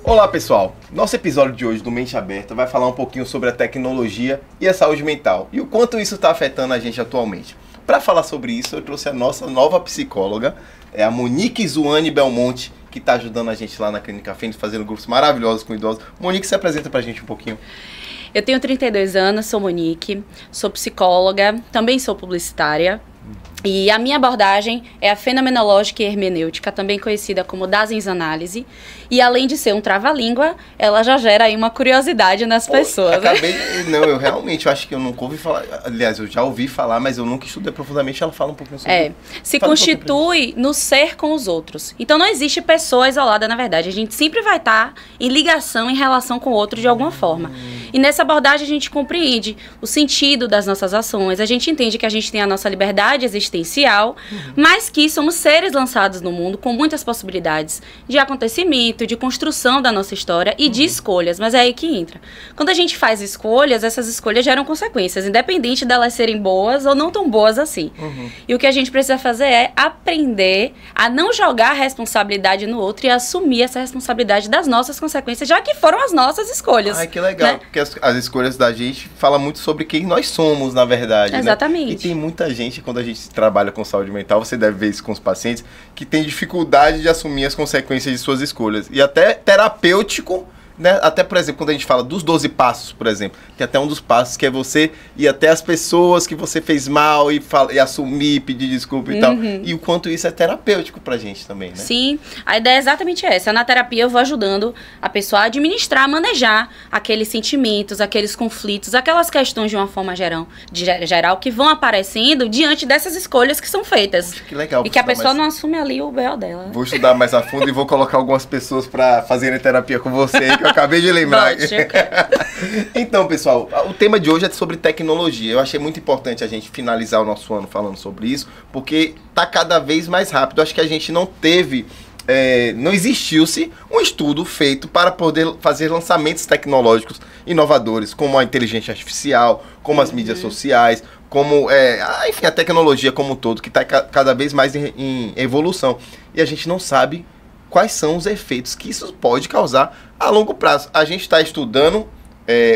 Olá pessoal, nosso episódio de hoje do Mente Aberta vai falar um pouquinho sobre a tecnologia e a saúde mental e o quanto isso está afetando a gente atualmente. Para falar sobre isso, eu trouxe a nossa nova psicóloga, a Monique Zuane Belmonte, que está ajudando a gente lá na Clínica Fênix, fazendo grupos maravilhosos com idosos. Monique, se apresenta para a gente um pouquinho. Eu tenho 32 anos, sou Monique, sou psicóloga, também sou publicitária. E a minha abordagem é a fenomenológica e hermenêutica, também conhecida como Daseins-Análise. E além de ser um trava-língua, ela já gera aí uma curiosidade nas pessoas. Não, eu realmente acho que eu nunca ouvi falar. Aliás, eu já ouvi falar, mas eu nunca estudei profundamente. Ela fala um pouquinho sobre se constitui no ser com os outros. Então não existe pessoa isolada, na verdade. A gente sempre vai estar em ligação, em relação com o outro de alguma forma. E nessa abordagem a gente compreende o sentido das nossas ações. A gente entende que a gente tem a nossa liberdade existencial, mas que somos seres lançados no mundo com muitas possibilidades de acontecimento, de construção da nossa história e de escolhas. Mas é aí que entra. Quando a gente faz escolhas, essas escolhas geram consequências, independente delas serem boas ou não tão boas assim. E o que a gente precisa fazer é aprender a não jogar a responsabilidade no outro e assumir essa responsabilidade das nossas consequências, já que foram as nossas escolhas. Ai, que legal, né? Porque as escolhas da gente falam muito sobre quem nós somos, na verdade. Exatamente. Né? E tem muita gente, quando a gente trabalha com saúde mental, você deve ver isso com os pacientes, que tem dificuldade de assumir as consequências de suas escolhas. E até terapêutico, né? Até, por exemplo, quando a gente fala dos 12 passos, por exemplo, tem até um dos passos que é você ir até as pessoas que você fez mal e assumir, pedir desculpa e tal. E o quanto isso é terapêutico pra gente também, né? Sim, a ideia é exatamente essa. Na terapia eu vou ajudando a pessoa a administrar, a manejar aqueles sentimentos, aqueles conflitos, aquelas questões de uma forma geral que vão aparecendo diante dessas escolhas que são feitas. Poxa, que legal. E que a pessoa não assume ali o B.O. dela. Vou estudar mais a fundo e vou colocar algumas pessoas pra fazerem terapia com você aí, que eu acabei de lembrar. Então, pessoal, o tema de hoje é sobre tecnologia. Eu achei muito importante a gente finalizar o nosso ano falando sobre isso, porque tá cada vez mais rápido. Acho que a gente não teve, não existiu-se um estudo feito para poder fazer lançamentos tecnológicos inovadores, como a inteligência artificial, como as mídias sociais, como, enfim, a tecnologia como um todo, que está cada vez mais em evolução. E a gente não sabe quais são os efeitos que isso pode causar a longo prazo. A gente está estudando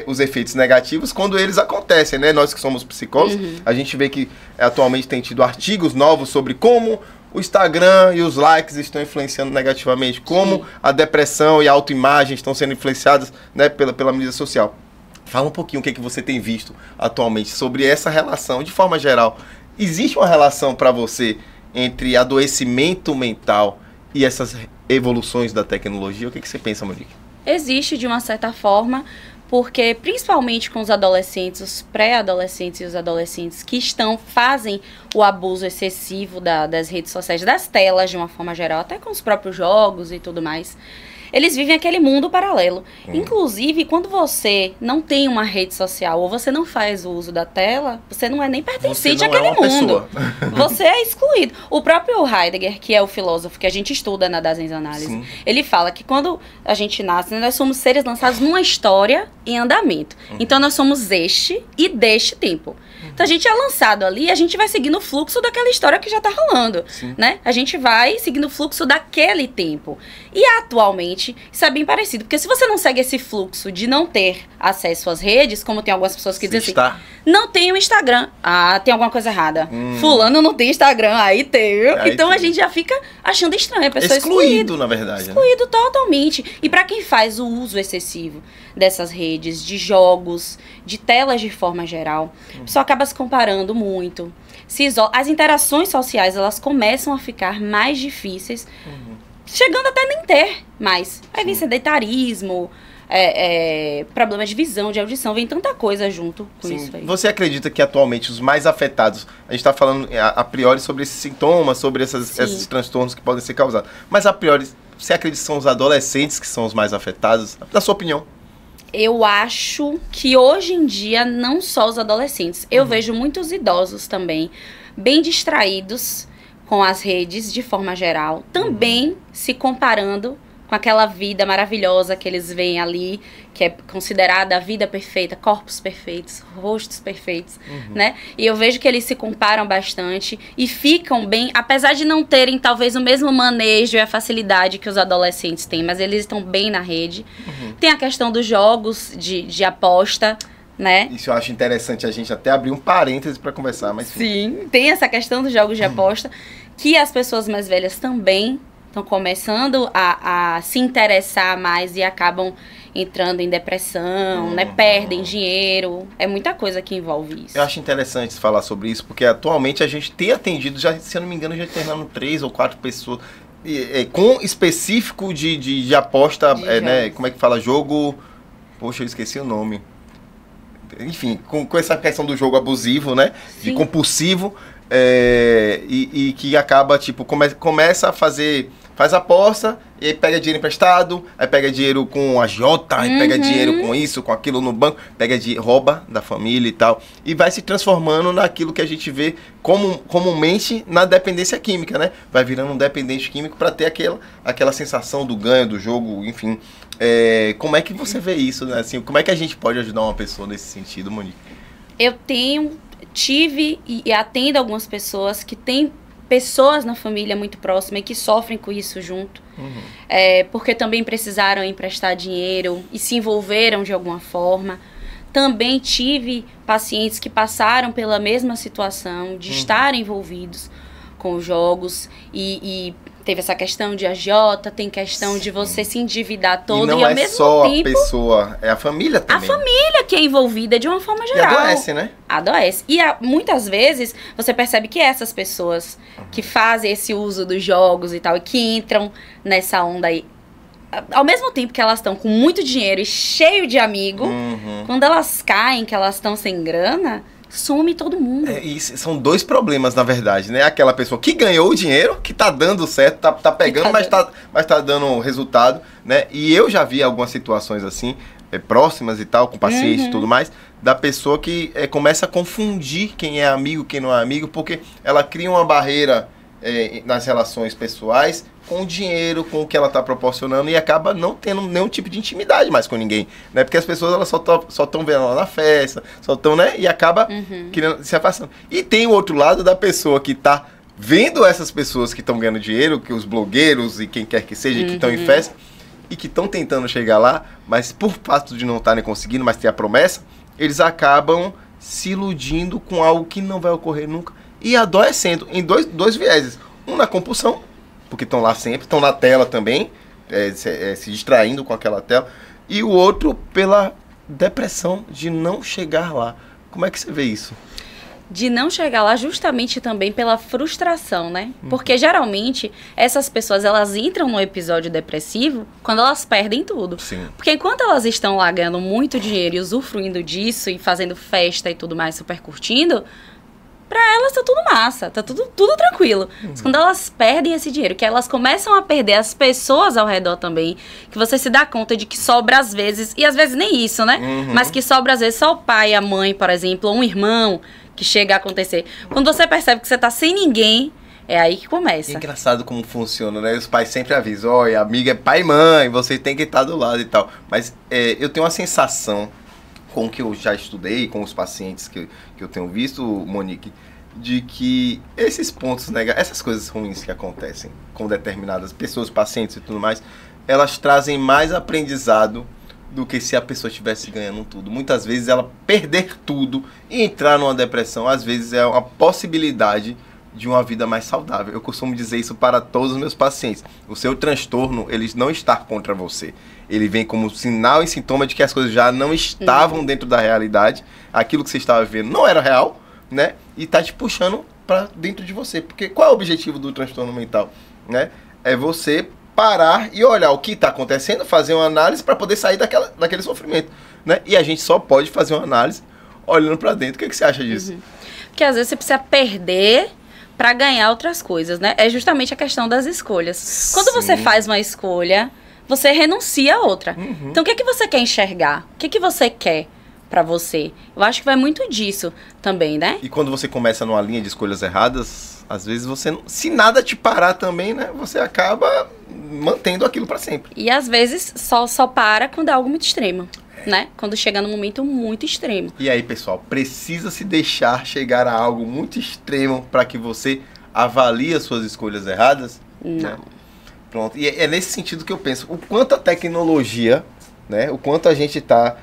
os efeitos negativos quando eles acontecem, né? Nós que somos psicólogos, a gente vê que atualmente tem tido artigos novos sobre como o Instagram e os likes estão influenciando negativamente, como a depressão e a autoimagem estão sendo influenciadas, né, pela mídia social. Fala um pouquinho o que você tem visto atualmente sobre essa relação, de forma geral. Existe uma relação para você entre adoecimento mental e essas evoluções da tecnologia? O que você pensa, Monique? Existe de uma certa forma, porque principalmente com os adolescentes, os pré-adolescentes e os adolescentes que fazem o abuso excessivo das redes sociais, das telas de uma forma geral, até com os próprios jogos e tudo mais, eles vivem aquele mundo paralelo. Inclusive, quando você não tem uma rede social ou você não faz o uso da tela, você não é nem pertencente àquele mundo. Você é excluído. O próprio Heidegger, que é o filósofo que a gente estuda na Daseins-Análise, ele fala que quando a gente nasce, nós somos seres lançados numa história em andamento. Então, nós somos este e deste tempo. Então, a gente é lançado ali e a gente vai seguindo o fluxo daquela história que já está rolando, né? A gente vai seguindo o fluxo daquele tempo. E, atualmente, isso é bem parecido. Porque se você não segue esse fluxo de não ter acesso às redes, como tem algumas pessoas que dizem assim, não tem o Instagram. Ah, tem alguma coisa errada. Fulano não tem Instagram, aí tem. Então, a gente já fica achando estranho. A pessoa excluído, na verdade. Excluído, né? Totalmente. E para quem faz o uso excessivo dessas redes, de jogos, de telas de forma geral, a pessoa acaba se comparando muito. As interações sociais, elas começam a ficar mais difíceis, chegando até nem ter mais. Aí vem sedentarismo, problemas de visão, de audição, vem tanta coisa junto com isso aí. Você acredita que atualmente os mais afetados, a gente está falando a priori sobre esses sintomas, sobre esses transtornos que podem ser causados, mas a priori, você acredita que são os adolescentes que são os mais afetados? Na sua opinião? Eu acho que hoje em dia, não só os adolescentes, eu vejo muitos idosos também, bem distraídos com as redes de forma geral, também se comparando com aquela vida maravilhosa que eles veem ali, que é considerada a vida perfeita, corpos perfeitos, rostos perfeitos, né? E eu vejo que eles se comparam bastante e ficam bem, apesar de não terem talvez o mesmo manejo e a facilidade que os adolescentes têm, mas eles estão bem na rede. Tem a questão dos jogos de aposta, né? Isso eu acho interessante a gente até abrir um parêntese para conversar, mas sim, tem essa questão dos jogos de aposta, que as pessoas mais velhas também estão começando a se interessar mais e acabam entrando em depressão, né? Perdem dinheiro. É muita coisa que envolve isso. Eu acho interessante falar sobre isso, porque atualmente a gente tem atendido, já, se eu não me engano, já terminando 3 ou 4 pessoas com específico de aposta, né? Como é que fala? Jogo... Poxa, eu esqueci o nome. Enfim, com essa questão do jogo abusivo, né? Sim. De compulsivo, e que acaba, tipo, começa a faz aposta, e aí pega dinheiro emprestado, aí pega dinheiro com agiota, aí pega dinheiro com isso, com aquilo no banco, pega dinheiro, rouba da família e tal, e vai se transformando naquilo que a gente vê comumente na dependência química, né? Vai virando um dependente químico para ter aquela sensação do ganho do jogo, enfim. Como é que você vê isso, né? Assim, como é que a gente pode ajudar uma pessoa nesse sentido, Monique? Eu tive e atendo algumas pessoas que têm pessoas na família muito próxima e que sofrem com isso junto, porque também precisaram emprestar dinheiro e se envolveram de alguma forma. Também tive pacientes que passaram pela mesma situação de estar envolvidos com os jogos e teve essa questão de agiota, tem questão de você se endividar todo e ao mesmo tempo... não é só a pessoa, é a família também. A família que é envolvida de uma forma geral. E adoece, né? Adoece. E muitas vezes você percebe que essas pessoas que fazem esse uso dos jogos e tal, e que entram nessa onda aí, ao mesmo tempo que elas estão com muito dinheiro e cheio de amigo, quando elas caem, que elas estão sem grana... some todo mundo. São dois problemas, na verdade, né? Aquela pessoa que ganhou o dinheiro, que tá dando certo, tá pegando, mas tá dando resultado, né? E eu já vi algumas situações assim, próximas e tal, com pacientes e tudo mais, da pessoa que começa a confundir quem é amigo, quem não é amigo, porque ela cria uma barreira nas relações pessoais com o dinheiro, com o que ela está proporcionando e acaba não tendo nenhum tipo de intimidade mais com ninguém, né? Porque as pessoas elas só estão vendo ela na festa, só estão, né? E acaba se afastando. E tem o outro lado da pessoa que está vendo essas pessoas que estão ganhando dinheiro, que os blogueiros e quem quer que seja, que estão em festa e que estão tentando chegar lá, mas por fato de não estarem conseguindo, mas ter a promessa, eles acabam se iludindo com algo que não vai ocorrer nunca e adoecendo em dois vieses. Um na compulsão, porque estão lá sempre, estão na tela também, se distraindo com aquela tela. E o outro pela depressão de não chegar lá. Como é que você vê isso? De não chegar lá justamente também pela frustração, né? Porque geralmente essas pessoas, elas entram no episódio depressivo quando elas perdem tudo. Sim. Porque enquanto elas estão lá ganhando muito dinheiro e usufruindo disso e fazendo festa e tudo mais, super curtindo... pra elas tá tudo massa, tá tudo tranquilo. Mas quando elas perdem esse dinheiro, que elas começam a perder as pessoas ao redor também, que você se dá conta de que sobra às vezes, e às vezes nem isso, né? Mas que sobra às vezes só o pai, a mãe, por exemplo, ou um irmão, que chega a acontecer. Quando você percebe que você tá sem ninguém, é aí que começa. É engraçado como funciona, né? Os pais sempre avisam, olha, amiga é pai e mãe, você tem que estar do lado e tal. Mas eu tenho uma sensação, com o que eu já estudei, com os pacientes que eu tenho visto, Monique, de que esses pontos negativos, essas coisas ruins que acontecem com determinadas pessoas, pacientes e tudo mais, elas trazem mais aprendizado do que se a pessoa estivesse ganhando tudo. Muitas vezes ela perder tudo e entrar numa depressão, às vezes é uma possibilidade de uma vida mais saudável. Eu costumo dizer isso para todos os meus pacientes. O seu transtorno, ele não está contra você. Ele vem como sinal e sintoma de que as coisas já não estavam dentro da realidade. Aquilo que você estava vivendo não era real, né? E está te puxando para dentro de você. Porque qual é o objetivo do transtorno mental? Né? É você parar e olhar o que está acontecendo, fazer uma análise para poder sair daquele sofrimento. Né? E a gente só pode fazer uma análise olhando para dentro. O que você acha disso? Porque às vezes você precisa perder para ganhar outras coisas, né? É justamente a questão das escolhas. Quando você faz uma escolha, você renuncia a outra. Então, o que você quer enxergar? O que você quer? pra você. Eu acho que vai muito disso também, né? E quando você começa numa linha de escolhas erradas, às vezes você, se nada te parar também, né? Você acaba mantendo aquilo pra sempre. E às vezes só para quando é algo muito extremo, né? Quando chega num momento muito extremo. E aí, pessoal, precisa se deixar chegar a algo muito extremo para que você avalie as suas escolhas erradas? Não. Né? Pronto. E é nesse sentido que eu penso. O quanto a tecnologia, né? O quanto a gente está...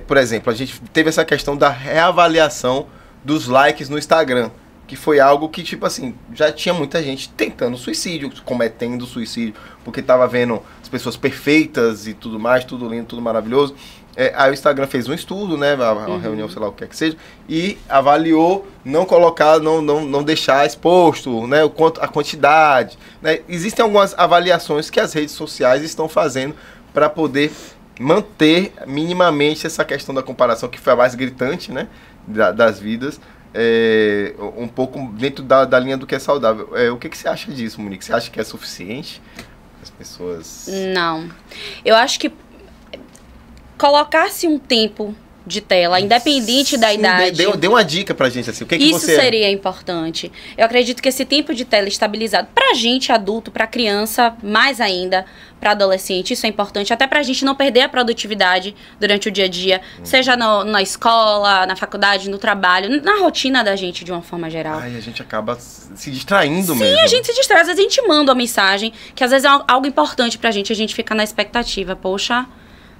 por exemplo, a gente teve essa questão da reavaliação dos likes no Instagram. Que foi algo que, tipo assim, já tinha muita gente tentando suicídio, cometendo suicídio, porque tava vendo as pessoas perfeitas e tudo mais, tudo lindo, tudo maravilhoso. Aí o Instagram fez um estudo, né, uma reunião, sei lá o que é que seja, e avaliou não colocar, não deixar exposto, né, a quantidade. Né? Existem algumas avaliações que as redes sociais estão fazendo para poder manter minimamente essa questão da comparação, que foi a mais gritante, né, das vidas, um pouco dentro da linha do que é saudável. O que você acha disso, Monique? Você acha que é suficiente? As pessoas... Não. Eu acho que colocar-se um tempo de tela, independente da idade... Dê uma dica pra gente, assim, o que isso você... seria importante. Eu acredito que esse tempo de tela estabilizado, pra gente adulto, pra criança, mais ainda, pra adolescente, isso é importante, até pra gente não perder a produtividade durante o dia a dia, seja na escola, na faculdade, no trabalho, na rotina da gente, de uma forma geral. Ai, a gente acaba se distraindo mesmo. Sim, a gente se distrai, às vezes a gente manda uma mensagem, que às vezes é algo importante pra gente fica na expectativa, poxa...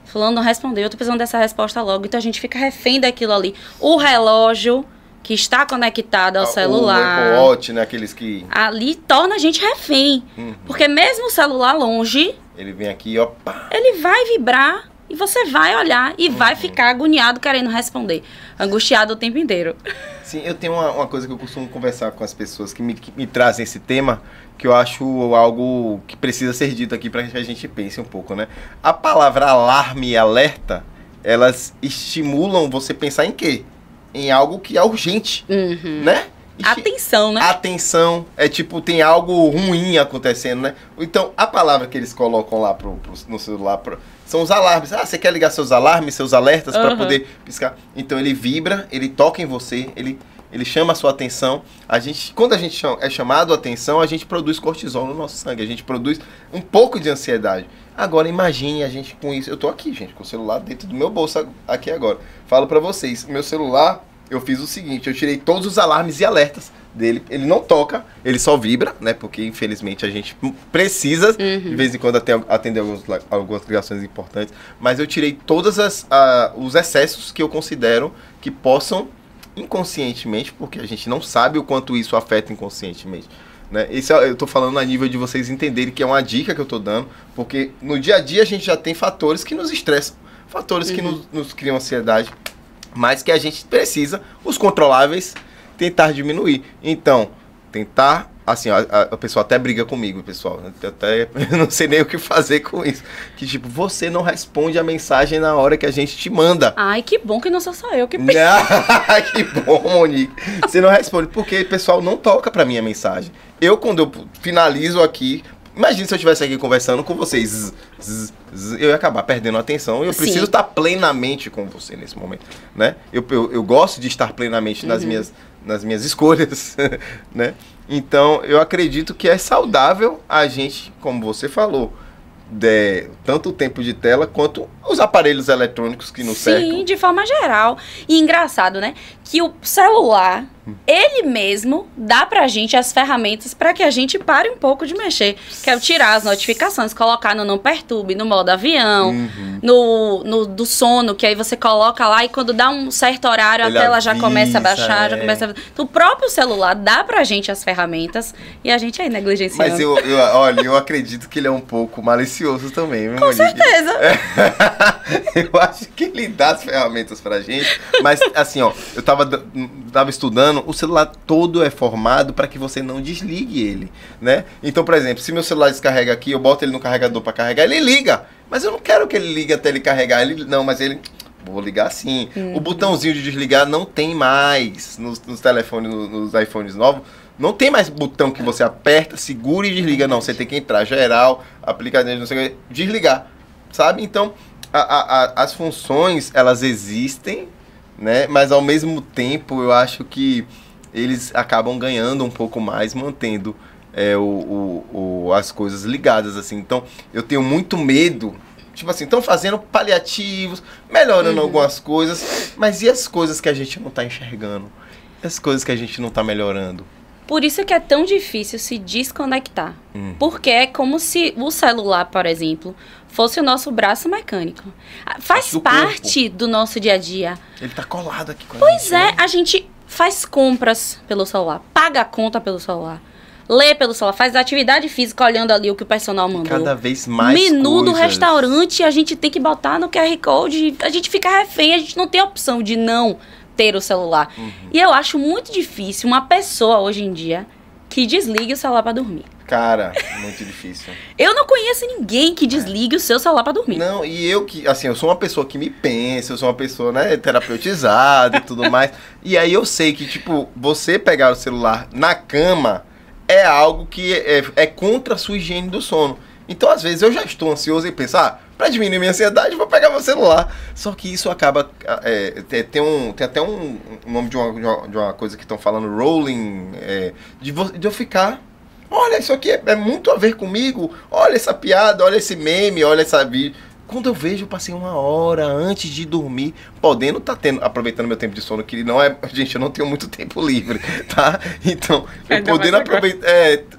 Fulano não respondeu, eu tô precisando dessa resposta logo. Então a gente fica refém daquilo ali. O relógio que está conectado ao celular. O Apple Watch, né? Aqueles que... Ali torna a gente refém. Porque mesmo o celular longe... Ele vem aqui, ó. Pá. Ele vai vibrar e você vai olhar e vai ficar agoniado querendo responder. Angustiado o tempo inteiro. Sim, eu tenho uma coisa que eu costumo conversar com as pessoas que me trazem esse tema, que eu acho algo que precisa ser dito aqui para que a gente pense um pouco, né? A palavra alarme e alerta, elas estimulam você pensar em quê? Em algo que é urgente, né? Atenção, né? Atenção, tipo, tem algo ruim acontecendo, né? Então, a palavra que eles colocam lá no celular são os alarmes. Ah, você quer ligar seus alarmes, seus alertas para poder piscar? Então, ele vibra, ele toca em você, ele chama a sua atenção. Quando a gente é chamado a atenção, a gente produz cortisol no nosso sangue, a gente produz um pouco de ansiedade. Agora, imagine a gente com isso. Eu tô aqui, gente, com o celular dentro do meu bolso aqui agora. Falo para vocês, meu celular... Eu fiz o seguinte, eu tirei todos os alarmes e alertas dele. Ele não toca, ele só vibra, né? Porque, infelizmente, a gente precisa, de vez em quando, atender algumas ligações importantes. Mas eu tirei todos os excessos que eu considero que possam, inconscientemente, porque a gente não sabe o quanto isso afeta inconscientemente. Né? Isso eu tô falando a nível de vocês entenderem que é uma dica que eu tô dando. Porque no dia a dia a gente já tem fatores que nos estressam. Fatores que nos criam ansiedade. Mas que a gente precisa, os controláveis, tentar diminuir. Então, tentar, assim, a pessoa até briga comigo, pessoal. Eu não sei nem o que fazer com isso. Que tipo, você não responde a mensagem na hora que a gente te manda. Ai, que bom que não sou só eu que Que bom, Monique. Você não responde, porque o pessoal não toca pra mim a mensagem. Quando eu finalizo aqui... Imagina se eu estivesse aqui conversando com vocês, eu ia acabar perdendo a atenção. Eu preciso estar plenamente com você nesse momento, né? Eu gosto de estar plenamente nas minhas escolhas, né? Então, eu acredito que é saudável a gente, como você falou, tanto o tempo de tela quanto os aparelhos eletrônicos que nos cercam. Sim, de forma geral. E engraçado, né? Que o celular, ele mesmo dá pra gente as ferramentas pra que a gente pare um pouco de mexer. Que é tirar as notificações, colocar no não perturbe, no modo avião, no do sono, que aí você coloca lá e quando dá um certo horário a tela já começa a baixar, já começa a... Então, o próprio celular dá pra gente as ferramentas e a gente aí negligenciando. Mas olha, eu acredito que ele é um pouco malicioso também, viu, Com certeza. Eu acho que ele dá as ferramentas pra gente, mas assim, ó, eu tava estudando, o celular todo é formado para que você não desligue ele, né? Então, por exemplo, se meu celular descarrega aqui, eu boto ele no carregador para carregar, ele liga, mas eu não quero que ele ligue até ele carregar, vou ligar assim. O botãozinho de desligar não tem mais nos telefones, nos iPhones novos. Não tem mais botão que você aperta, segura e desliga. Não, você tem que entrar geral, aplicativo, não sei o que, desligar, sabe? Então, as funções, elas existem, né? Mas ao mesmo tempo, eu acho que eles acabam ganhando um pouco mais, mantendo as coisas ligadas, assim. Então, eu tenho muito medo. Tipo assim, estão fazendo paliativos, melhorando algumas coisas, mas e as coisas que a gente não está enxergando? E as coisas que a gente não está melhorando? Por isso que é tão difícil se desconectar. Porque é como se o celular, por exemplo, fosse o nosso braço mecânico. Faz parte do nosso dia a dia. Ele tá colado aqui com a gente. Pois é, a gente faz compras pelo celular, paga a conta pelo celular, lê pelo celular, faz atividade física olhando ali o que o personal mandou. Cada vez mais menu do restaurante, a gente tem que botar no QR Code, a gente fica refém, a gente não tem a opção de não ter o celular. E eu acho muito difícil uma pessoa hoje em dia que desligue o celular pra dormir. Cara, muito difícil. Eu não conheço ninguém que desligue o seu celular pra dormir. Não, e eu que, assim, eu sou uma pessoa que me pensa, eu sou uma pessoa, né, terapeutizada e tudo mais. E aí eu sei que, tipo, você pegar o celular na cama é algo que é contra a sua higiene do sono. Então, às vezes, eu já estou ansioso e penso, pra diminuir minha ansiedade, vou pegar meu celular. Só que isso acaba... tem até um nome de uma coisa que estão falando, rolling, de eu ficar... Olha, isso aqui é muito a ver comigo. Olha essa piada, olha esse meme, olha essa vídeo. Quando eu vejo, eu passei 1 hora antes de dormir, podendo estar aproveitando meu tempo de sono, que não é... Gente, eu não tenho muito tempo livre, tá? Então, eu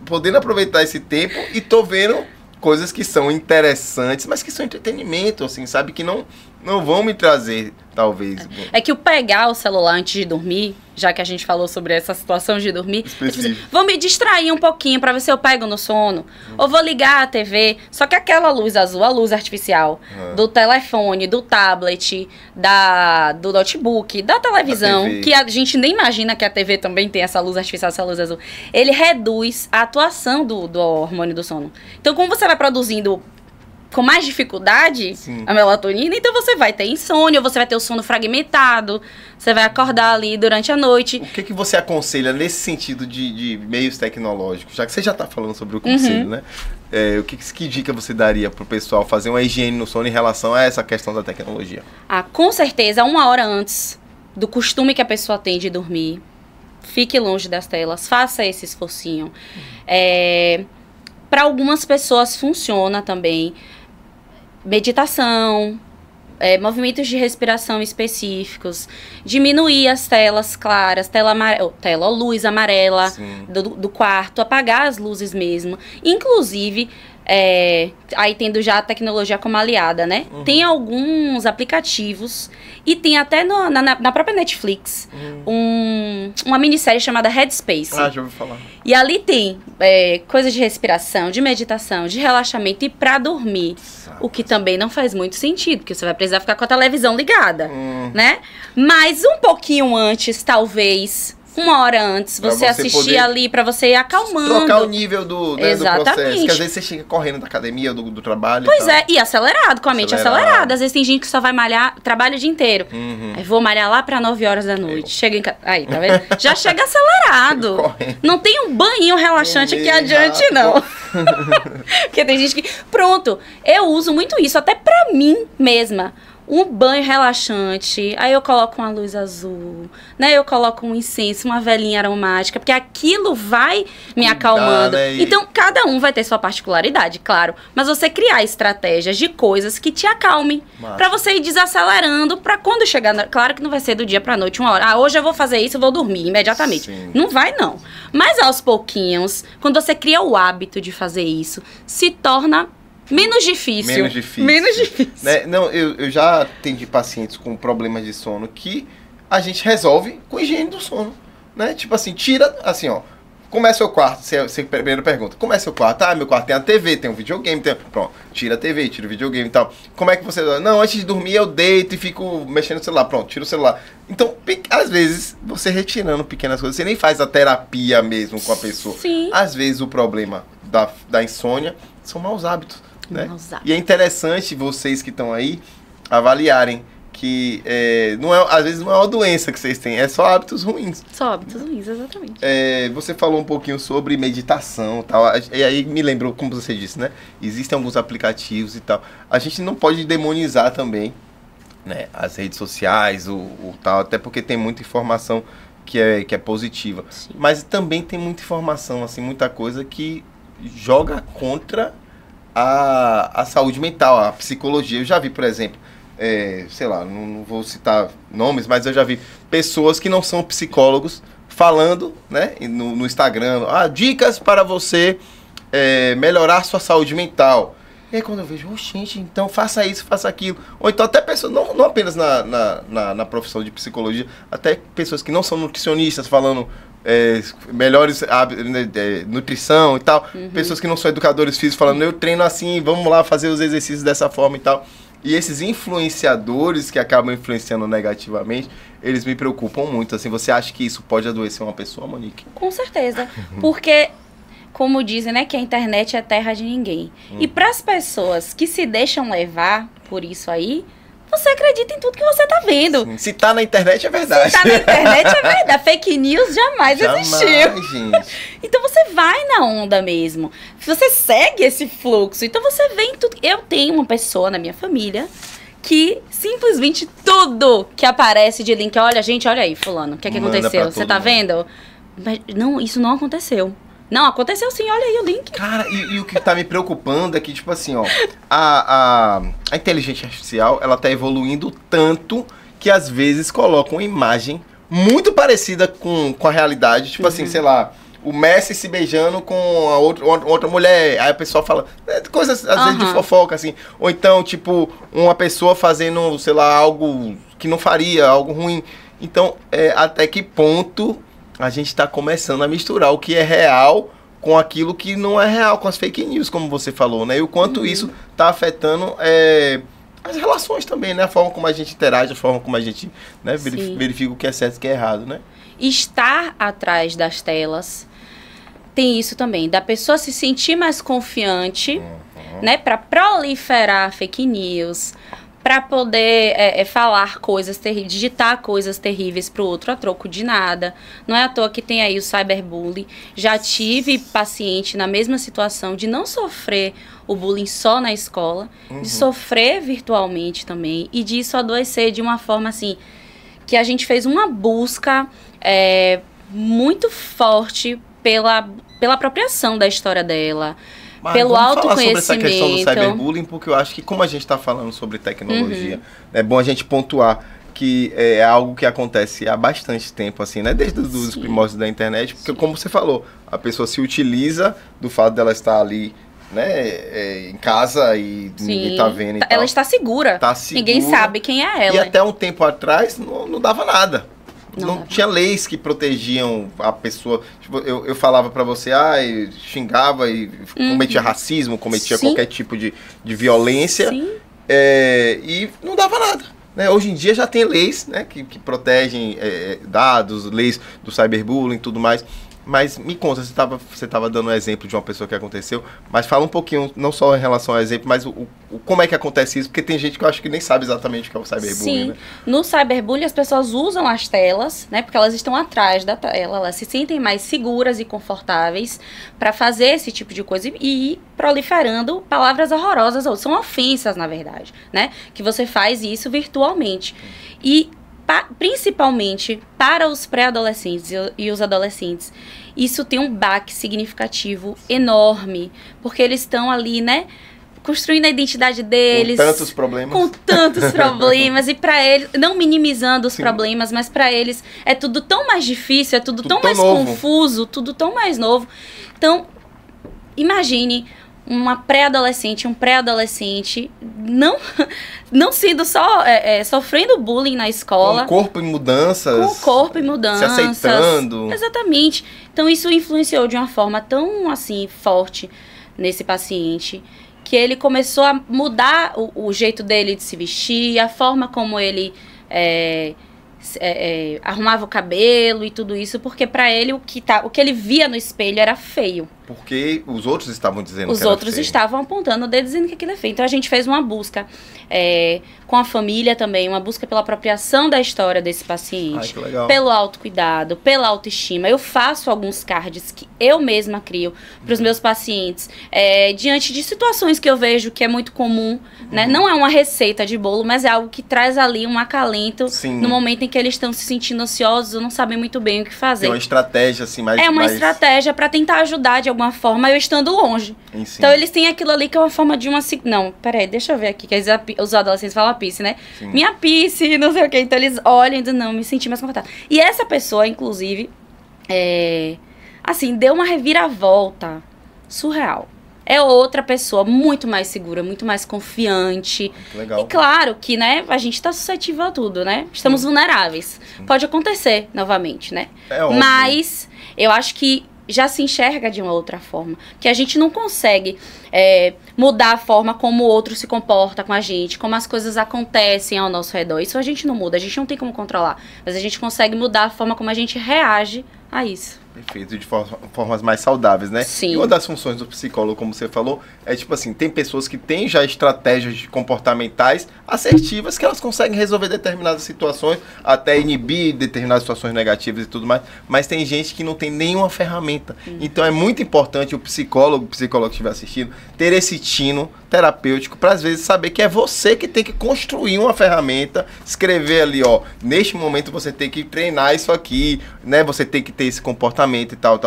podendo aproveitar esse tempo e tô vendo coisas que são interessantes, mas que são entretenimento, assim, sabe? Que não vão me trazer, talvez... É que o pegar o celular antes de dormir, já que a gente falou sobre essa situação de dormir, vou me distrair um pouquinho pra ver se eu pego no sono, ou vou ligar a TV, só que aquela luz azul, a luz artificial, do telefone, do tablet, do notebook, da televisão, que a gente nem imagina que a TV também tem essa luz artificial, essa luz azul, ele reduz a atuação do hormônio do sono. Então, como você vai produzindo com mais dificuldade a melatonina, então você vai ter insônia, você vai ter o sono fragmentado, você vai acordar ali durante a noite. O que você aconselha nesse sentido de meios tecnológicos? Já que você já está falando sobre o conselho, né? Que dica você daria para o pessoal fazer uma higiene no sono em relação a essa questão da tecnologia? Com certeza, 1 hora antes do costume que a pessoa tem de dormir, fique longe das telas, faça esse esforcinho. Para algumas pessoas funciona também meditação, movimentos de respiração específicos, diminuir as telas claras, luz amarela do quarto, apagar as luzes mesmo. Inclusive, aí tendo já a tecnologia como aliada, né? Tem alguns aplicativos e tem até na própria Netflix uma minissérie chamada Headspace. Já ouvi falar. E ali tem coisas de respiração, de meditação, de relaxamento e pra dormir. O que também não faz muito sentido, porque você vai precisar ficar com a televisão ligada, né? Mas um pouquinho antes, talvez... 1 hora antes, você assistir ali pra você ir acalmando. Trocar o nível do processo. Que às vezes você chega correndo da academia, do trabalho. Pois e acelerado, com a mente acelerada. Às vezes tem gente que só vai malhar, trabalha o dia inteiro. Aí vou malhar lá pra 9 horas da noite. Chega em casa. Aí, tá vendo? Já chega acelerado. Não tem um banho relaxante que adiante, não. Porque tem gente que... Pronto, eu uso muito isso, até pra mim mesma. Um banho relaxante, aí eu coloco uma luz azul, né? Eu coloco um incenso, uma velinha aromática, porque aquilo vai me acalmando. Né? Então, cada um vai ter sua particularidade, claro. Mas você criar estratégias de coisas que te acalmem, pra você ir desacelerando, pra quando chegar... Claro que não vai ser do dia pra noite, 1 hora. Hoje eu vou fazer isso, eu vou dormir imediatamente. Não vai, não. Mas aos pouquinhos, quando você cria o hábito de fazer isso, se torna... Menos difícil. Né? Não, eu já atendi pacientes com problemas de sono que a gente resolve com higiene do sono, né? Tipo assim, tira, assim, ó, como é seu quarto? Você primeiro pergunta, como é seu quarto? Meu quarto tem a TV, tem um videogame, pronto, tira a TV, tira o videogame e tal. Como é que você... Não, antes de dormir eu deito e fico mexendo no celular, pronto, tira o celular. Então, às vezes, você retirando pequenas coisas, você nem faz a terapia mesmo com a pessoa. Às vezes o problema da insônia são maus hábitos. Né? E é interessante vocês que estão aí avaliarem que não é, às vezes não é uma doença que vocês têm, é só hábitos ruins. Só hábitos ruins, exatamente. Você falou um pouquinho sobre meditação e tal, e aí me lembrou, como você disse, né? Existem alguns aplicativos e tal. A gente não pode demonizar também, né, as redes sociais, o tal, até porque tem muita informação que é positiva. Sim. Mas também tem muita informação, assim, muita coisa que joga contra a saúde mental, a psicologia. Eu já vi, por exemplo, sei lá, não vou citar nomes, mas eu já vi pessoas que não são psicólogos falando, né, no Instagram, dicas para você melhorar sua saúde mental. E aí quando eu vejo, gente, então faça isso, faça aquilo. Ou então até pessoas, não apenas na profissão de psicologia, até pessoas que não são nutricionistas falando melhores nutrição e tal. Uhum. Pessoas que não são educadores físicos falando, eu treino assim, vamos lá fazer os exercícios dessa forma e tal. E esses influenciadores que acabam influenciando negativamente, eles me preocupam muito. Assim, você acha que isso pode adoecer uma pessoa, Monique? Com certeza. Porque, como dizem, né, que a internet é terra de ninguém. E para as pessoas que se deixam levar por isso aí, você acredita em tudo que você tá vendo. Sim. Se tá na internet é verdade. Se tá na internet é verdade. Fake news jamais existiu. Gente. Então você vai na onda mesmo. Você segue esse fluxo. Então você vê em tudo. Eu tenho uma pessoa na minha família que simplesmente tudo que aparece de link, olha, gente, olha aí, fulano, o que é que aconteceu? Você tá vendo? Mas, não, isso não aconteceu. Não, aconteceu sim, olha aí o link. Cara, e o que tá me preocupando é que, tipo assim, ó, a inteligência artificial, ela tá evoluindo tanto que às vezes coloca uma imagem muito parecida com a realidade. Tipo assim, sei lá, o Messi se beijando com a outra mulher. Aí a pessoa fala, coisas às vezes de fofoca, assim. Ou então, tipo, uma pessoa fazendo, sei lá, algo que não faria, algo ruim. Então, até que ponto a gente está começando a misturar o que é real com aquilo que não é real, com as fake news, como você falou, né? E o quanto isso está afetando as relações também, né? A forma como a gente interage, a forma como a gente, né, verifica o que é certo e o que é errado, né? Estar atrás das telas tem isso também, da pessoa se sentir mais confiante, né? Para proliferar fake news, para poder falar coisas terríveis, digitar coisas terríveis pro outro a troco de nada. Não é à toa que tem aí o cyberbullying. Já tive paciente na mesma situação de não sofrer o bullying só na escola, de sofrer virtualmente também, e disso adoecer de uma forma assim, que a gente fez uma busca muito forte pela apropriação da história dela, mas pelo autoconhecimento. Vamos falar sobre essa questão do cyberbullying, porque eu acho que como a gente está falando sobre tecnologia, é bom a gente pontuar que é algo que acontece há bastante tempo, assim, né? Desde os primórdios da internet, porque como você falou, a pessoa se utiliza do fato dela estar ali, né, em casa e ninguém tá vendo e tal. Ela está segura. Ninguém sabe quem é ela. E até um tempo atrás não dava nada. Não tinha leis que protegiam a pessoa. Tipo, eu falava pra você, xingava e cometia racismo, cometia qualquer tipo de violência. E não dava nada. Né? Hoje em dia já tem leis, né, que protegem dados, leis do cyberbullying e tudo mais. Mas me conta, você estava dando um exemplo de uma pessoa que aconteceu, mas fala um pouquinho, não só em relação ao exemplo, mas como é que acontece isso, porque tem gente que eu acho que nem sabe exatamente o que é o cyberbullying. Né? No cyberbullying as pessoas usam as telas, né, porque elas estão atrás da tela, elas se sentem mais seguras e confortáveis para fazer esse tipo de coisa e ir proliferando palavras horrorosas, ou são ofensas, na verdade, né, que você faz isso virtualmente. E principalmente para os pré-adolescentes e os adolescentes, isso tem um baque significativo enorme, porque eles estão ali, né, construindo a identidade deles. Com tantos problemas. E para eles, não minimizando os problemas, mas para eles é tudo tão mais difícil, é tudo tão mais confuso, tudo tão mais novo. Então, imagine uma pré-adolescente, um pré-adolescente não sendo só sofrendo bullying na escola. Com o corpo em mudanças. Se aceitando. Exatamente. Então isso influenciou de uma forma tão assim forte nesse paciente, que ele começou a mudar o jeito dele de se vestir, a forma como ele arrumava o cabelo e tudo isso, porque pra ele o que ele via no espelho era feio. porque os outros estavam dizendo que era feio. Os outros estavam apontando o dedo dizendo que aquilo é feio. Então a gente fez uma busca com a família também, uma busca pela apropriação da história desse paciente, pelo autocuidado, pela autoestima. Eu faço alguns cards que eu mesma crio para os meus pacientes, diante de situações que eu vejo que é muito comum, né? Não é uma receita de bolo, mas é algo que traz ali um acalento no momento em que eles estão se sentindo ansiosos ou não sabem muito bem o que fazer. É uma estratégia assim mais... É uma estratégia para tentar ajudar de alguma forma, eu estando longe. Então eles têm aquilo ali que é uma forma de uma... Não, peraí, deixa eu ver aqui, que os adolescentes falam a Pice, né? Sim. Minha Pice, não sei o que. Então eles olham e dizem, não, me senti mais confortável. E essa pessoa, inclusive, assim, deu uma reviravolta surreal. É outra pessoa muito mais segura, muito mais confiante. Legal. E claro que, né, a gente tá suscetível a tudo, né? Estamos vulneráveis. Pode acontecer novamente, né? É óbvio. Mas eu acho que já se enxerga de uma outra forma. Que a gente não consegue mudar a forma como o outro se comporta com a gente, como as coisas acontecem ao nosso redor. Isso a gente não muda, a gente não tem como controlar. Mas a gente consegue mudar a forma como a gente reage a isso. Perfeito, de formas mais saudáveis, né? Sim. E uma das funções do psicólogo, como você falou, é tipo assim, tem pessoas que têm já estratégias comportamentais assertivas que elas conseguem resolver determinadas situações, até inibir determinadas situações negativas e tudo mais, mas tem gente que não tem nenhuma ferramenta. Então é muito importante o psicólogo que estiver assistindo, ter esse tino terapêutico para às vezes saber que é você que tem que construir uma ferramenta, escrever ali, ó, neste momento você tem que treinar isso aqui, né? Você tem que ter esse comportamento e tal,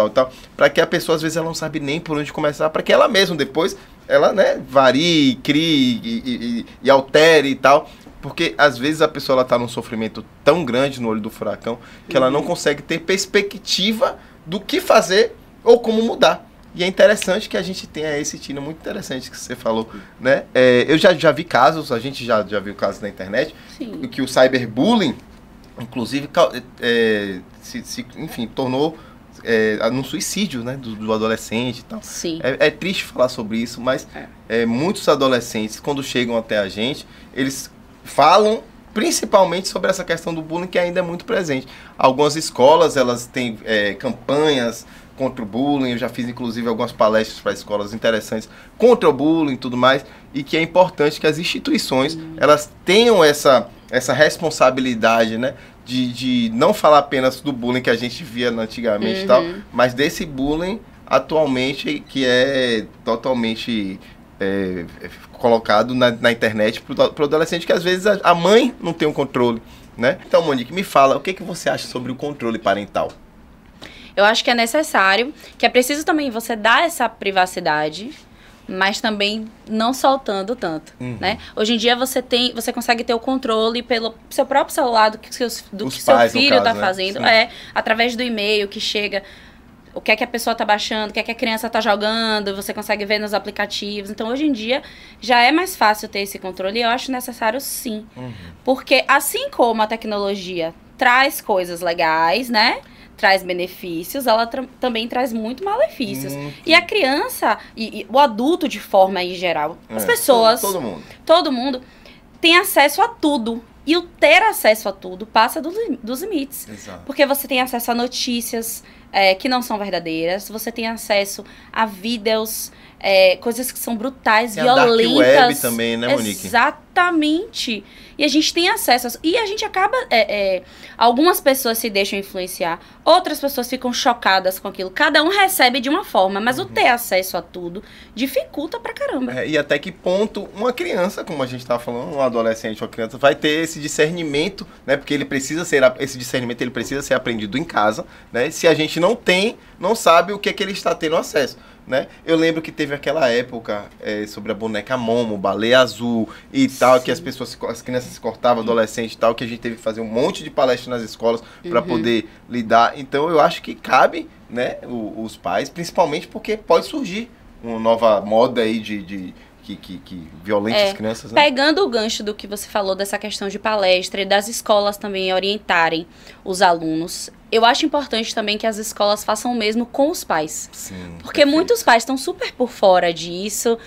para que a pessoa às vezes ela não sabe nem por onde começar, para que ela mesma depois, ela, né, varie, crie e altere e tal, porque às vezes a pessoa ela tá num sofrimento tão grande no olho do furacão que ela não consegue ter perspectiva do que fazer ou como mudar. E é interessante que a gente tenha esse tino muito interessante que você falou, né? Eu já vi casos, a gente já viu casos na internet, que o cyberbullying, inclusive, enfim, tornou num suicídio, né, do adolescente e tal. Sim. É triste falar sobre isso, mas muitos adolescentes, quando chegam até a gente, eles falam principalmente sobre essa questão do bullying que ainda é muito presente. Algumas escolas, elas têm campanhas contra o bullying, eu já fiz inclusive algumas palestras para escolas interessantes contra o bullying e tudo mais, e que é importante que as instituições, elas tenham essa responsabilidade, né, de não falar apenas do bullying que a gente via antigamente e tal, mas desse bullying atualmente que é totalmente colocado na internet pro adolescente, que às vezes a mãe não tem um controle, né? Então, Monique, me fala, o que você acha sobre o controle parental? Eu acho que é necessário, que é preciso também você dar essa privacidade, mas também não soltando tanto, né? Hoje em dia você consegue ter o controle pelo seu próprio celular do que seu filho está fazendo, através do e-mail que chega, o que é que a pessoa está baixando, o que é que a criança está jogando, você consegue ver nos aplicativos. Então, hoje em dia, já é mais fácil ter esse controle e eu acho necessário sim. Porque assim como a tecnologia traz coisas legais, né? Traz benefícios, ela também traz muito malefícios. E a criança, e o adulto de forma em geral, as pessoas, todo mundo tem acesso a tudo. E o ter acesso a tudo passa dos limites. Exato. Porque você tem acesso a notícias que não são verdadeiras, você tem acesso a vídeos, coisas que são brutais, violentas. A dark web também, né, Monique? Exatamente. E a gente tem acesso e a gente acaba, algumas pessoas se deixam influenciar, outras pessoas ficam chocadas com aquilo, cada um recebe de uma forma, mas o ter acesso a tudo dificulta pra caramba. E até que ponto uma criança, como a gente tava falando, um adolescente ou uma criança, vai ter esse discernimento, né, porque esse discernimento ele precisa ser aprendido em casa, né, se a gente não sabe o que é que ele está tendo acesso. Né? Eu lembro que teve aquela época sobre a boneca Momo, baleia azul e tal, que as crianças se cortavam, adolescentes e tal, que a gente teve que fazer um monte de palestras nas escolas para poder lidar. Então eu acho que cabe, né, os pais, principalmente porque pode surgir uma nova moda aí que violenta as crianças, né? Pegando o gancho do que você falou dessa questão de palestra e das escolas também orientarem os alunos, eu acho importante também que as escolas façam o mesmo com os pais. Sim, porque muitos pais estão super por fora disso,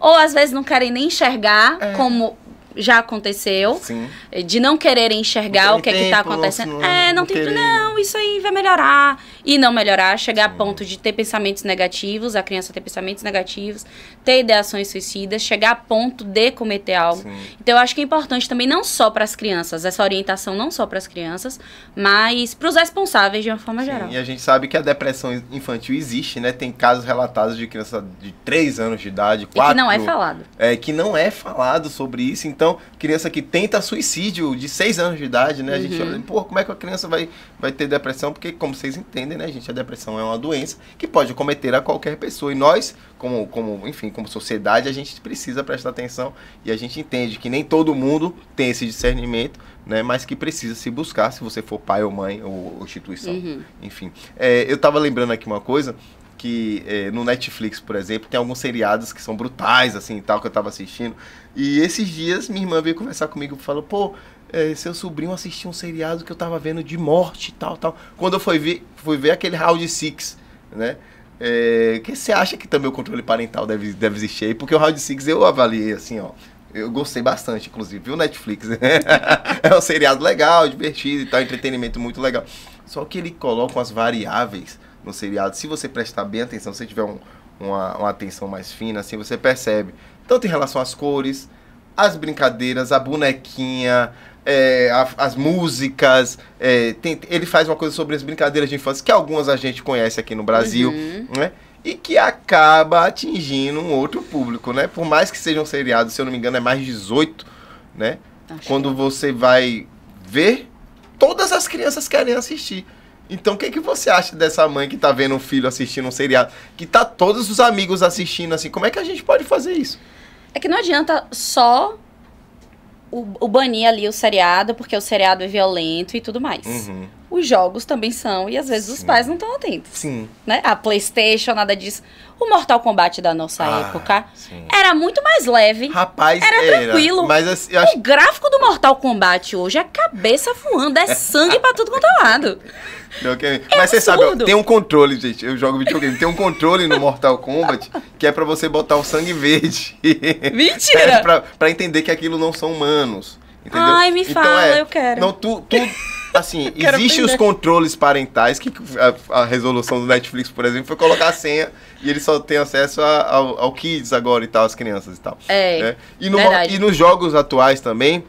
ou às vezes não querem nem enxergar como já aconteceu. Sim. De não querer enxergar o que é que tá acontecendo. Não tem tempo, não, isso aí vai melhorar. E não melhorar, chegar a ponto de ter pensamentos negativos, a criança ter pensamentos negativos, ter ideações suicidas, chegar a ponto de cometer algo. Sim. Então, eu acho que é importante também, não só para as crianças, essa orientação não só para as crianças, mas para os responsáveis de uma forma geral. E a gente sabe que a depressão infantil existe, né? Tem casos relatados de criança de 3 anos de idade, 4... E que não é falado. Que não é falado sobre isso. Então, criança que tenta suicídio de 6 anos de idade, né? A gente olha, pô, como é que a criança vai ter depressão? Porque, como vocês entendem, né, gente? A depressão é uma doença que pode acometer a qualquer pessoa. E nós, como sociedade, a gente precisa prestar atenção e a gente entende que nem todo mundo tem esse discernimento, né? Mas que precisa se buscar, se você for pai ou mãe ou instituição. Enfim. Eu tava lembrando aqui uma coisa, que no Netflix, por exemplo, tem alguns seriados que são brutais, assim, tal, que eu tava assistindo. E esses dias, minha irmã veio conversar comigo e falou, pô, seu sobrinho assistiu um seriado que eu tava vendo de morte e tal. Quando eu fui ver aquele Round 6, né? Que você acha que também o controle parental deve existir aí? Porque o Round 6 eu avaliei, assim, ó. Eu gostei bastante, inclusive, viu, Netflix? É um seriado legal, divertido e tal, entretenimento muito legal. Só que ele coloca umas variáveis no seriado. Se você prestar bem atenção, se você tiver uma atenção mais fina, assim, você percebe. Tanto em relação às cores, as brincadeiras, a bonequinha, as músicas. Ele faz uma coisa sobre as brincadeiras de infância, que algumas a gente conhece aqui no Brasil, né? E que acaba atingindo um outro público, né? Por mais que seja um seriado, se eu não me engano, é mais 18, né? Quando você vai ver, todas as crianças querem assistir. Então, o que você acha dessa mãe que tá vendo um filho assistindo um seriado, que tá todos os amigos assistindo, assim, como é que a gente pode fazer isso? É que não adianta só o banir ali o seriado, porque o seriado é violento e tudo mais. Os jogos também são, e às vezes os pais não estão atentos. Sim. Né? A PlayStation, nada disso. O Mortal Kombat da nossa época era muito mais leve. Rapaz, era tranquilo. Mas assim, eu acho... O gráfico do Mortal Kombat hoje é cabeça voando, é sangue pra tudo quanto é lado. Mas você sabe, tem um controle, gente. Eu jogo videogame. Tem um controle no Mortal Kombat que é pra você botar o sangue verde. Mentira! Pra entender que aquilo não são humanos. Entendeu? Ai, me fala, eu quero. Não, assim, existem os controles parentais, que a resolução do Netflix, por exemplo, foi colocar a senha e ele só tem acesso ao Kids agora e tal, as crianças e tal. Né? E nos jogos atuais também,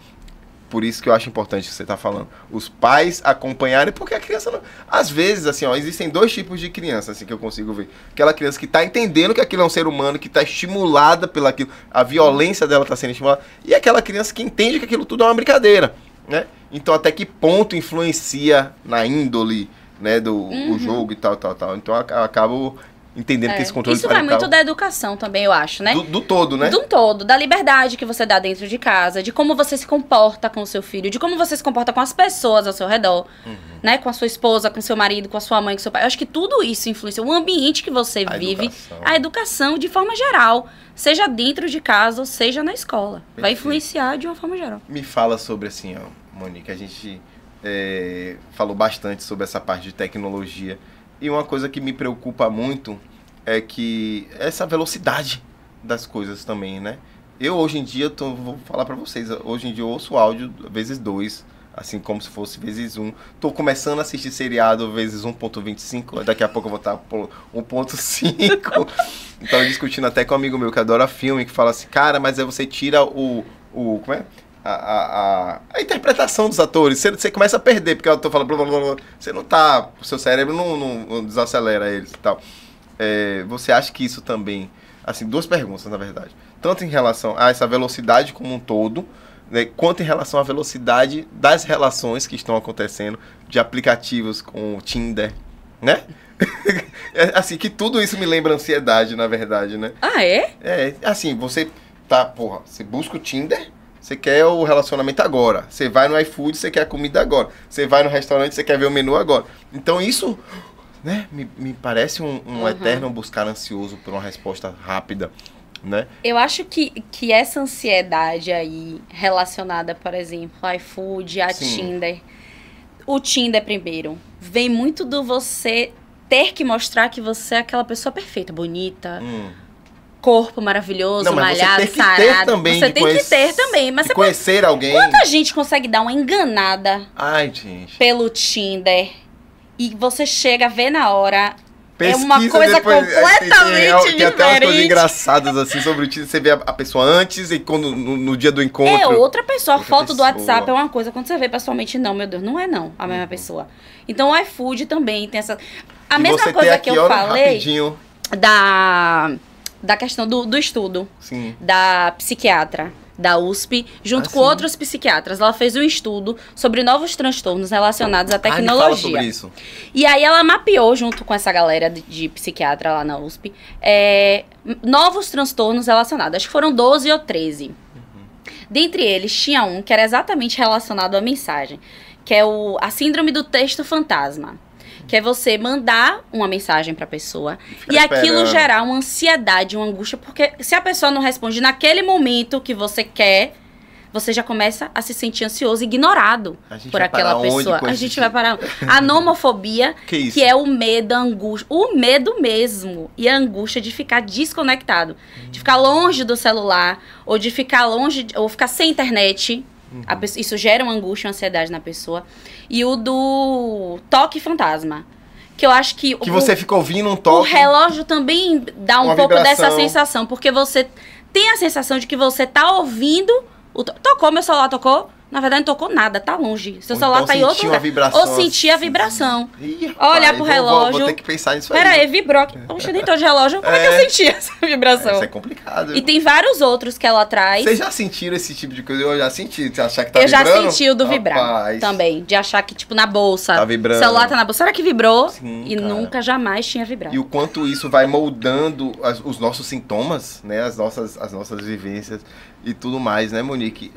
por isso que eu acho importante o que você está falando, os pais acompanharem, porque a criança não... Às vezes, assim, ó, existem 2 tipos de criança, assim, que eu consigo ver. Aquela criança que está entendendo que aquilo é um ser humano, que está estimulada pelaquilo, a violência dela está sendo estimulada, e aquela criança que entende que aquilo tudo é uma brincadeira, né? Então, até que ponto influencia na índole, né, do jogo e tal. Então, eu acabo entendendo que esse controle isso vai muito da educação também, eu acho, né? Do todo, né? Do todo, da liberdade que você dá dentro de casa, de como você se comporta com o seu filho, de como você se comporta com as pessoas ao seu redor, né? Com a sua esposa, com seu marido, com a sua mãe, com seu pai. Eu acho que tudo isso influencia. O ambiente que você vive, a educação de forma geral, seja dentro de casa ou seja na escola. Perfeito. Vai influenciar de uma forma geral. Me fala sobre, assim, ó, Monique, a gente falou bastante sobre essa parte de tecnologia. E uma coisa que me preocupa muito é que essa velocidade das coisas também, né? Eu, hoje em dia, vou falar pra vocês, hoje em dia eu ouço áudio vezes 2, assim como se fosse vezes 1. Tô começando a assistir seriado vezes 1.25, daqui a pouco eu vou estar por 1.5. Então, discutindo até com um amigo meu que adora filme, que fala assim, cara, mas aí você tira como é? A interpretação dos atores, você começa a perder, porque eu tô falando, blá, blá, blá, você não tá, o seu cérebro não desacelera eles e tal. Você acha que isso também, assim, 2 perguntas na verdade, tanto em relação a essa velocidade como um todo, né, quanto em relação à velocidade das relações que estão acontecendo, de aplicativos com o Tinder, né? Assim, que tudo isso me lembra ansiedade, na verdade, né? Ah, é? Assim, você você busca o Tinder, você quer o relacionamento agora. Você vai no iFood, você quer a comida agora. Você vai no restaurante, você quer ver o menu agora. Então isso, né, me parece um eterno buscar ansioso por uma resposta rápida, né? Eu acho que essa ansiedade aí, relacionada, por exemplo, ao iFood, a Tinder. O Tinder, primeiro, vem muito do você ter que mostrar que você é aquela pessoa perfeita, bonita, corpo maravilhoso, não, mas malhado, você tem que ter também, você tem que ter também. Mas você conhecer alguém. Quanta gente consegue dar uma enganada pelo Tinder e você chega a ver na hora... Pesquisa, é uma coisa depois, completamente diferente. Tem até umas coisas engraçadas assim sobre o Tinder. Você vê a pessoa antes e quando, no dia do encontro. É outra pessoa. A foto do WhatsApp é uma coisa. Quando você vê pessoalmente, não, meu Deus, não é não a mesma pessoa. Então o iFood também tem essa... A mesma coisa que eu falei rapidinho. da questão do estudo. Sim. Da psiquiatra da USP, junto com outros psiquiatras. Ela fez um estudo sobre novos transtornos relacionados à tecnologia. Fala sobre isso. E aí ela mapeou, junto com essa galera de psiquiatra lá na USP, novos transtornos relacionados. Acho que foram 12 ou 13. Dentre eles, tinha um que era exatamente relacionado à mensagem, que é a síndrome do texto fantasma. Que é você mandar uma mensagem pra pessoa e aquilo gerar uma ansiedade, uma angústia, porque se a pessoa não responde naquele momento que você quer, você já começa a se sentir ansioso e ignorado por aquela pessoa. A gente vai parar. A nomofobia, que é o medo, a angústia, o medo mesmo e a angústia de ficar desconectado, de ficar longe do celular, ou de ficar longe, ou ficar sem internet. Isso gera uma angústia, uma ansiedade na pessoa. E o do toque fantasma. Que eu acho que... você fica ouvindo um toque. O relógio também dá um pouco dessa sensação. Porque você tem a sensação de que você tá ouvindo... Tocou, meu celular tocou? Na verdade não tocou nada, tá longe. Seu celular tá em outro lugar. Ou sentir a vibração. Olhar pro relógio. Vou ter que pensar nisso aí. Pera aí, vibrou aqui. Poxa, nem tô de relógio. Como é que eu senti essa vibração? Isso é complicado. E tem vários outros que ela traz. Vocês já sentiram esse tipo de coisa? Eu já senti. Você achar que tá vibrando? Eu já senti o do vibrar também. De achar que, tipo, na bolsa. Tá vibrando. O celular tá na bolsa. Será que vibrou? Sim, e nunca, jamais tinha vibrado. E o quanto isso vai moldando os nossos sintomas, né? As nossas vivências e tudo mais, né, Monique?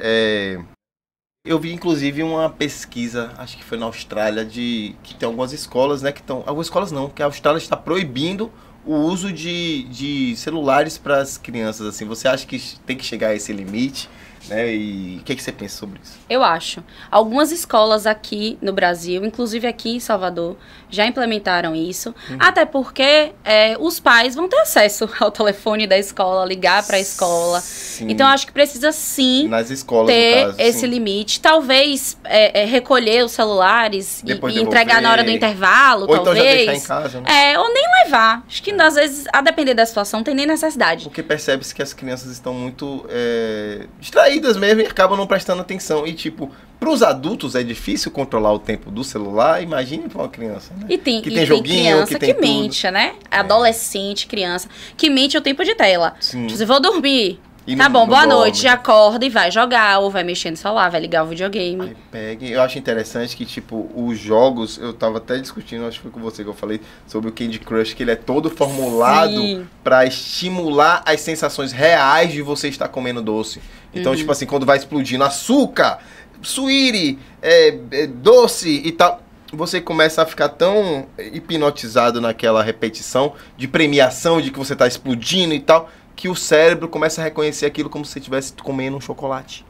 Eu vi, inclusive, uma pesquisa, acho que foi na Austrália, que tem algumas escolas, né, que estão... Algumas escolas não, que a Austrália está proibindo o uso de celulares para as crianças, assim. Você acha que tem que chegar a esse limite, né? E o que você pensa sobre isso? Eu acho. Algumas escolas aqui no Brasil, inclusive aqui em Salvador, já implementaram isso. Até porque os pais vão ter acesso ao telefone da escola, ligar para a escola. Sim. Então, acho que precisa sim nas escolas, ter no caso, esse limite. Talvez recolher os celulares e entregar na hora do intervalo, ou talvez. Então já deixar em casa, né? Ou nem levar. Acho que às vezes, a depender da situação, não tem nem necessidade. Porque percebe-se que as crianças estão muito distraídas mesmo e acabam não prestando atenção. E tipo, para os adultos é difícil controlar o tempo do celular, imagine para uma criança, né? E tem joguinho, criança que mente, né? Adolescente, criança, que mente o tempo de tela. Sim. Tipo, vou dormir. Tá bom, boa noite, já acorda e vai jogar, ou vai mexer no celular, vai ligar o videogame. Eu acho interessante que, tipo, os jogos, eu tava até discutindo, acho que foi com você que eu falei, sobre o Candy Crush, que ele é todo formulado pra estimular as sensações reais de você estar comendo doce. Então, tipo assim, quando vai explodindo açúcar, suíri, doce e tal, você começa a ficar tão hipnotizado naquela repetição de premiação, de que você tá explodindo e tal, que o cérebro começa a reconhecer aquilo como se você estivesse comendo um chocolate.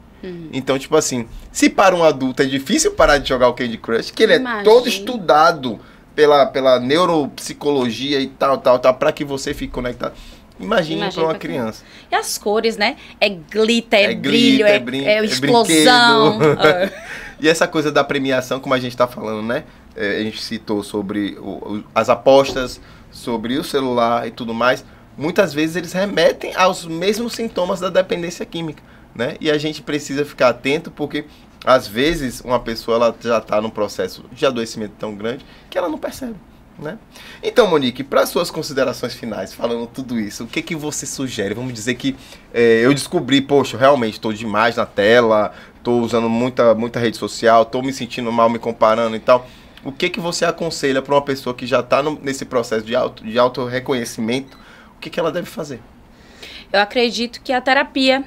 Então, tipo assim, se para um adulto é difícil parar de jogar o Candy Crush, que ele é todo estudado pela neuropsicologia e tal, para que você fique conectado. Imagina para uma criança. E as cores, né? É glitter, é brilho, é explosão. E essa coisa da premiação, como a gente tá falando, né? A gente citou sobre as apostas, sobre o celular e tudo mais. Muitas vezes eles remetem aos mesmos sintomas da dependência química, né? E a gente precisa ficar atento porque, às vezes, uma pessoa ela já está num processo de adoecimento tão grande que ela não percebe, né? Então, Monique, para suas considerações finais, falando tudo isso, o que você sugere? Vamos dizer que eu descobri, poxa, realmente estou demais na tela, estou usando muita rede social, estou me sentindo mal, me comparando e tal. O que você aconselha para uma pessoa que já está nesse processo de auto-reconhecimento? O que ela deve fazer? Eu acredito que a terapia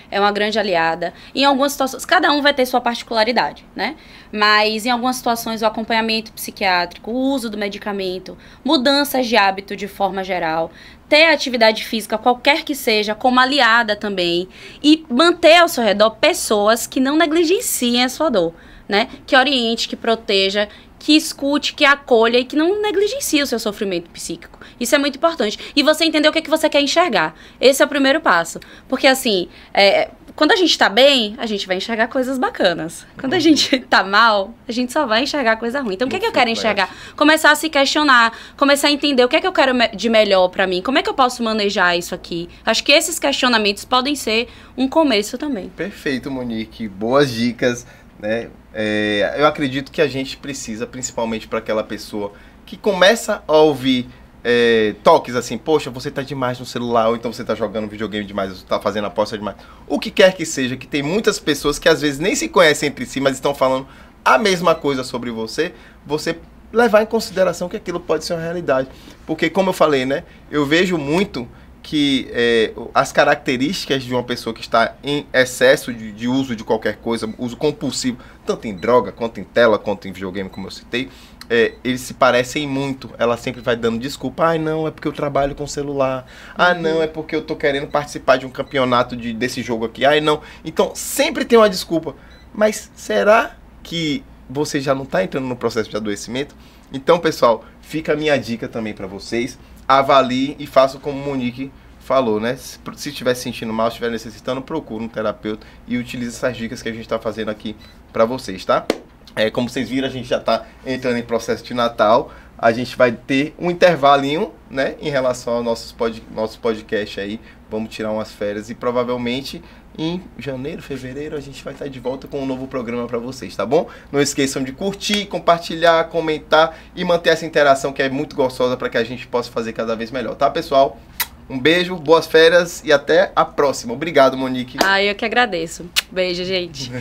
é uma grande aliada. Em algumas situações, cada um vai ter sua particularidade, né? Mas em algumas situações o acompanhamento psiquiátrico, o uso do medicamento, mudanças de hábito de forma geral, ter atividade física, qualquer que seja, como aliada também, e manter ao seu redor pessoas que não negligenciem a sua dor, né? Que oriente, que proteja, que escute, que acolha e que não negligencie o seu sofrimento psíquico. Isso é muito importante. E você entender o que você quer enxergar. Esse é o primeiro passo. Porque, assim, quando a gente tá bem, a gente vai enxergar coisas bacanas. Quando a gente tá mal, a gente só vai enxergar coisa ruim. Então, o que é que eu quero enxergar? Começar a se questionar, começar a entender o que é que eu quero de melhor pra mim, como é que eu posso manejar isso aqui. Acho que esses questionamentos podem ser um começo também. Perfeito, Monique. Boas dicas, né? Eu acredito que a gente precisa, principalmente para aquela pessoa que começa a ouvir toques assim, poxa, você tá demais no celular, ou então você tá jogando videogame demais, você tá fazendo aposta demais, o que quer que seja, que tem muitas pessoas que às vezes nem se conhecem entre si, mas estão falando a mesma coisa sobre você levar em consideração que aquilo pode ser uma realidade. Porque, como eu falei, né, eu vejo muito que as características de uma pessoa que está em excesso de uso de qualquer coisa, uso compulsivo, tanto em droga, quanto em tela, quanto em videogame, como eu citei, eles se parecem muito. Ela sempre vai dando desculpa. Ai, não, é porque eu trabalho com celular. Ah, não, é porque eu tô querendo participar de um campeonato desse jogo aqui. Ai, não. Então, sempre tem uma desculpa. Mas será que você já não está entrando no processo de adoecimento? Então, pessoal, fica a minha dica também para vocês. Avalie e faça como o Monique falou, né? Se estiver se sentindo mal, se estiver necessitando, procure um terapeuta e utilize essas dicas que a gente está fazendo aqui para vocês, tá? Como vocês viram, a gente já está entrando em processo de Natal. A gente vai ter um intervalinho, né, em relação ao nosso podcast aí. Vamos tirar umas férias e provavelmente em janeiro, fevereiro, a gente vai estar de volta com um novo programa para vocês, tá bom? Não esqueçam de curtir, compartilhar, comentar e manter essa interação que é muito gostosa para que a gente possa fazer cada vez melhor, tá, pessoal? Um beijo, boas férias e até a próxima. Obrigado, Monique. Eu que agradeço. Beijo, gente.